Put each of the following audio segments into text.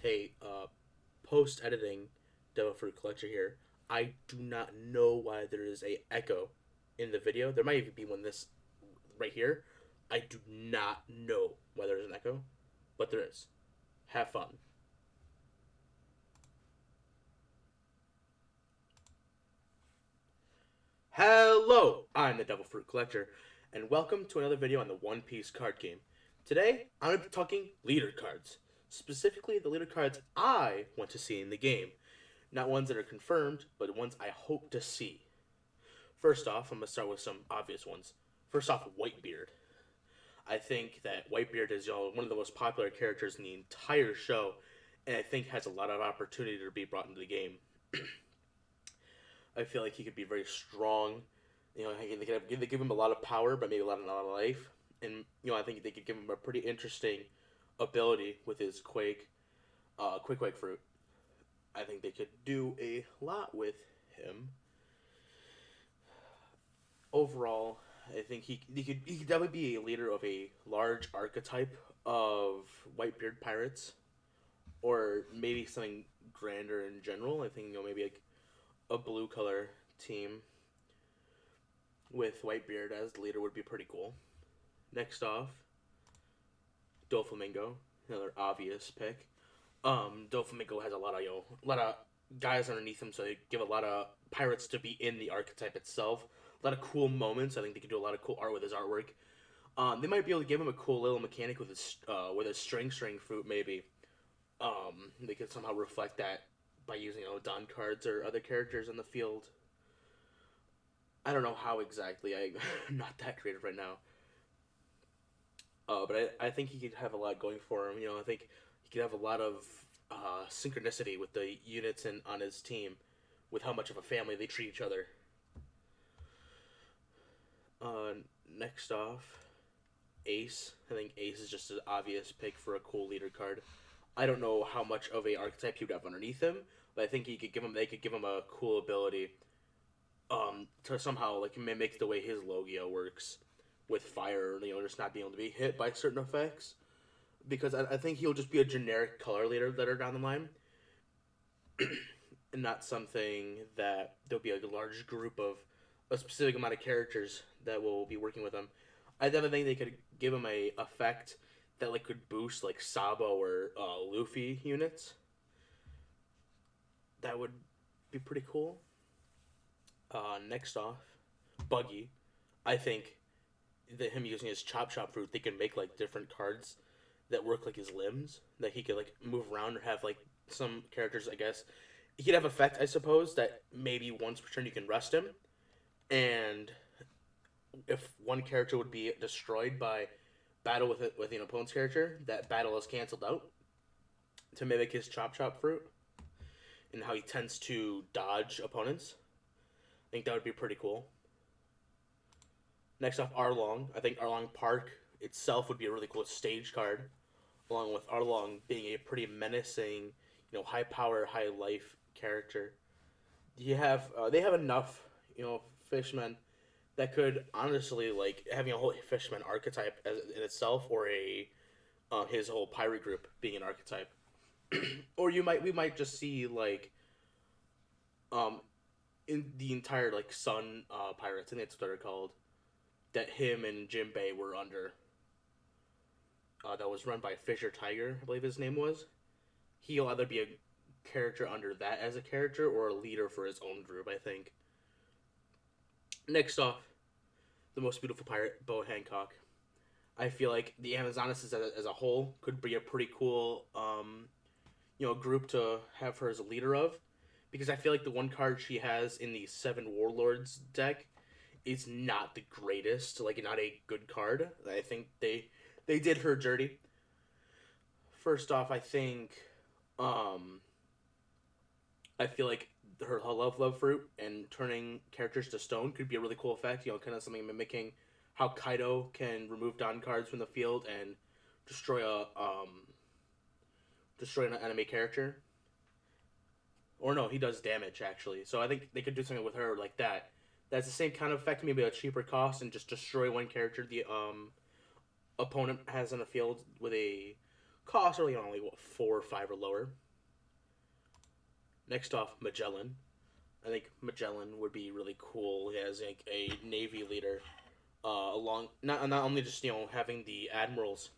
Hey, post-editing Devil Fruit Collector here. I do not know why there is a echo in the video. There might even be one this right here. I do not know why there's an echo, but there is. Have fun. Hello, I'm the Devil Fruit Collector, and welcome to another video on the One Piece card game. Today, I'm going to be talking leader cards, specifically the leader cards I want to see in the game. Not ones that are confirmed, but ones I hope to see. First off, I'm going to start with some obvious ones. First off, Whitebeard. I think that Whitebeard is one of the most popular characters in the entire show, and I think has a lot of opportunity to be brought into the game. I feel like he could be very strong. They give him a lot of power, but maybe not a lot of life. And I think they could give him a pretty interesting ability with his Quick fruit. I think they could do a lot with him. Overall, I think he could definitely be a leader of a large archetype of Whitebeard pirates, or maybe something grander in general. I think maybe like a blue color team with Whitebeard as the leader would be pretty cool. Next off, Doflamingo, another obvious pick. Doflamingo has a lot of guys underneath him, so they give a lot of pirates to be in the archetype itself. A lot of cool moments. I think they could do a lot of cool art with his artwork. They might be able to give him a cool little mechanic with his string fruit maybe. They could somehow reflect that by using Don cards or other characters in the field. I don't know how exactly. I'm not that creative right now. But I think he could have a lot going for him. I think he could have a lot of synchronicity with the units on his team, with how much of a family they treat each other. Uh, Next off, Ace. I think Ace is just an obvious pick for a cool leader card. I don't know how much of a archetype he would have underneath him, but I think he could give him. They could give him a cool ability, to somehow like mimic the way his Logia works with fire. Just not being able to be hit by certain effects. Because I think he'll just be a generic color leader later down the line, and not something that there'll be a large group of a specific amount of characters that will be working with him. I definitely think they could give him a effect that like could boost like Sabo or Luffy units. That would be pretty cool. Next off, Buggy. I think that him using his chop fruit, they can make like different cards that work like his limbs that he could like move around or have like some characters. I guess he could have effect. I suppose that maybe once per turn you can rest him, and if one character would be destroyed by battle with an opponent's character, that battle is canceled out to mimic his chop fruit and how he tends to dodge opponents. I think that would be pretty cool. Next off, Arlong. I think Arlong Park itself would be a really cool stage card, along with Arlong being a pretty menacing, high power, high life character. They have enough, fishmen that could honestly like having a whole fishman archetype in itself, or a his whole pirate group being an archetype, or we might just see like um in the entire like Sun pirates, and that's what they're called, that him and Jinbei were under. That was run by Fisher Tiger, I believe his name was. He'll either be a character under that as a character or a leader for his own group, I think. Next off, the most beautiful pirate, Bo Hancock. I feel like the Amazonas as a whole could be a pretty cool, group to have her as a leader of, because I feel like the one card she has in the Seven Warlords deck is not the greatest, like not a good card. I think they did her dirty. First off, um, I feel like her love fruit and turning characters to stone could be a really cool effect. Kind of something mimicking how Kaido can remove Don cards from the field and destroy destroy an enemy character. Or no, he does damage actually. So I think they could do something with her like that. That's the same kind of effect, maybe a cheaper cost, and just destroy one character the opponent has on the field with a Costs are only what, 4 or 5 or lower. Next off, Magellan. I think Magellan would be really cool as like a navy leader, along not only just having the admirals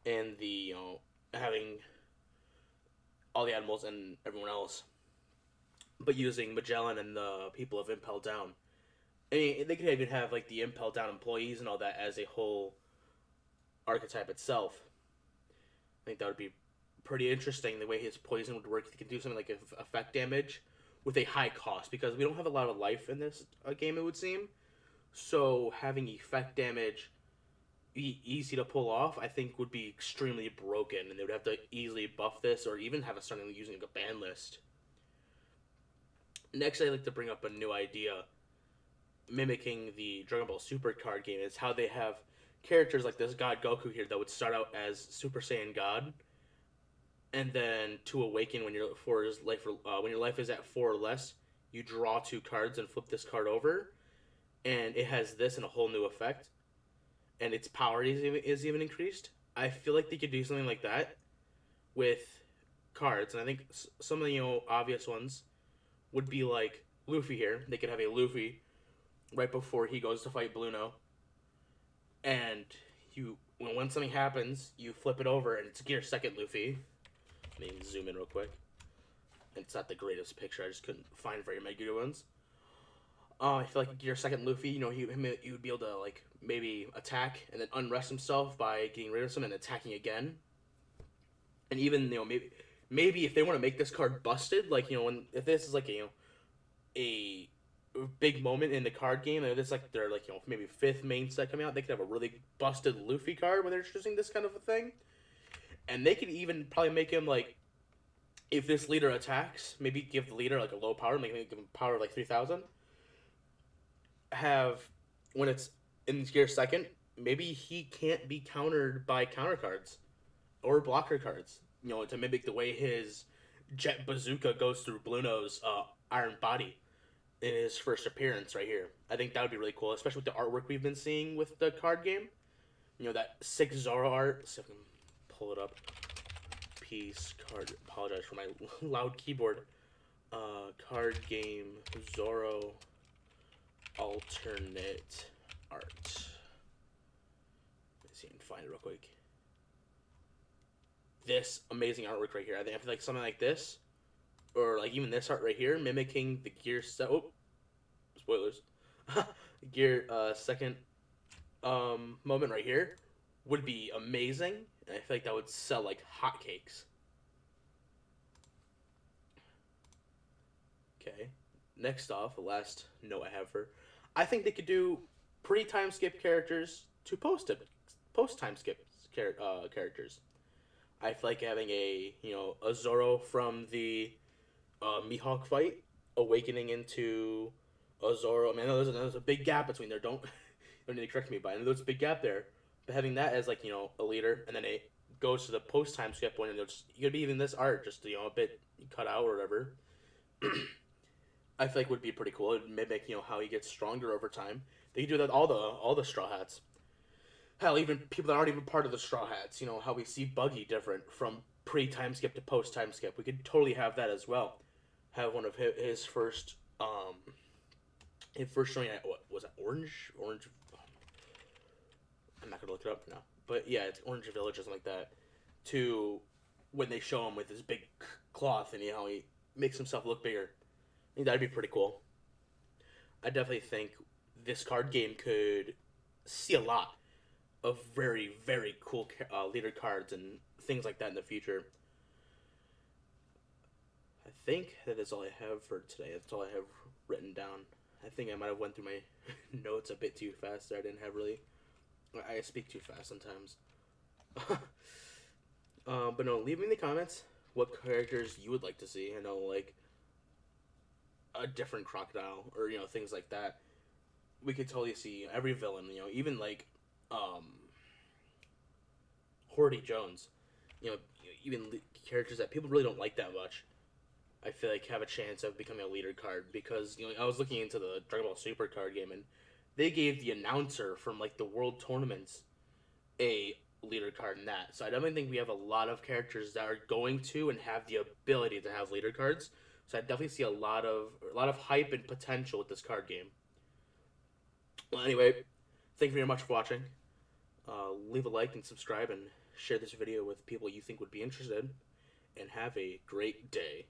and the having all the admirals and everyone else, but using Magellan and the people of Impel Down. I mean, they could even have like the Impel Down employees and all that as a whole archetype itself. I think that would be pretty interesting the way his poison would work. He could do something like effect damage with a high cost because we don't have a lot of life in this game, it would seem. So having effect damage be easy to pull off, I think would be extremely broken, and they would have to easily buff this or even have it starting using like a ban list. Next, I'd like to bring up a new idea, mimicking the Dragon Ball Super card game, is how they have characters like this God Goku here that would start out as Super Saiyan God, and then to awaken when your life is at 4 or less, you draw 2 cards and flip this card over, and it has this and a whole new effect, and its power is even increased. I feel like they could do something like that with cards, and I think some of the obvious ones would be like Luffy here. They could have a Luffy right before he goes to fight Bluno, and when something happens, you flip it over, and it's Gear Second Luffy. Let me zoom in real quick. It's not the greatest picture. I just couldn't find very many good ones. I feel like Gear Second Luffy, he would be able to like maybe attack and then unrest himself by getting rid of some and attacking again. And even maybe if they want to make this card busted, like if this is like a big moment in the card game, and this is like their maybe 5th main set coming out, they could have a really busted Luffy card when they're introducing this kind of a thing. And they could even probably make him like, if this leader attacks, maybe give the leader like a low power, maybe give him power of like 3,000. Have when it's in Gear Second, maybe he can't be countered by counter cards or blocker cards. To mimic the way his jet bazooka goes through Bluno's iron body in his first appearance right here. I think that would be really cool, especially with the artwork we've been seeing with the card game. That 6 Zoro art. So I can pull it up. Piece card. Apologize for my loud keyboard. Card game Zoro alternate art. Let's see if I can find it real quick. This amazing artwork right here. I feel like something like this, or like even this art right here, mimicking the Gear spoilers. Gear Second moment right here would be amazing, and I feel like that would sell like hotcakes. Okay, next off, the last note I have I think they could do pre-time skip characters to post-time skip characters. I feel like having a Zoro from the Mihawk fight awakening into a Zoro. I mean, I know there's a big gap between there. Don't need to correct me, but I know there's a big gap there. But having that as like a leader, and then it goes to the post time skip point, and you could be even this art just a bit cut out or whatever. I feel like would be pretty cool. It'd mimic how he gets stronger over time. They could do that all the Straw Hats. Hell, even people that aren't even part of the Straw Hats, how we see Buggy different from pre-time skip to post-time skip. We could totally have that as well. Have one of his first showing at, what was it, Orange? I'm not going to look it up now. But yeah, it's Orange Village or something like that. To when they show him with his big cloth and how he makes himself look bigger. I think that'd be pretty cool. I definitely think this card game could see a lot of very, very cool leader cards and things like that in the future. I think that is all I have for today. That's all I have written down. I think I might have went through my notes a bit too fast there. I didn't have really... I speak too fast sometimes. But no, leave me in the comments what characters you would like to see. I know, like, a different crocodile or, things like that. We could totally see every villain, even, like, Horty Jones, even characters that people really don't like that much, I feel like have a chance of becoming a leader card because, I was looking into the Dragon Ball Super card game and they gave the announcer from, like, the world tournaments a leader card in that. So I definitely think we have a lot of characters that are going to and have the ability to have leader cards. So I definitely see a lot of hype and potential with this card game. Well, anyway, thank you very much for watching. Leave a like and subscribe and share this video with people you think would be interested. And have a great day.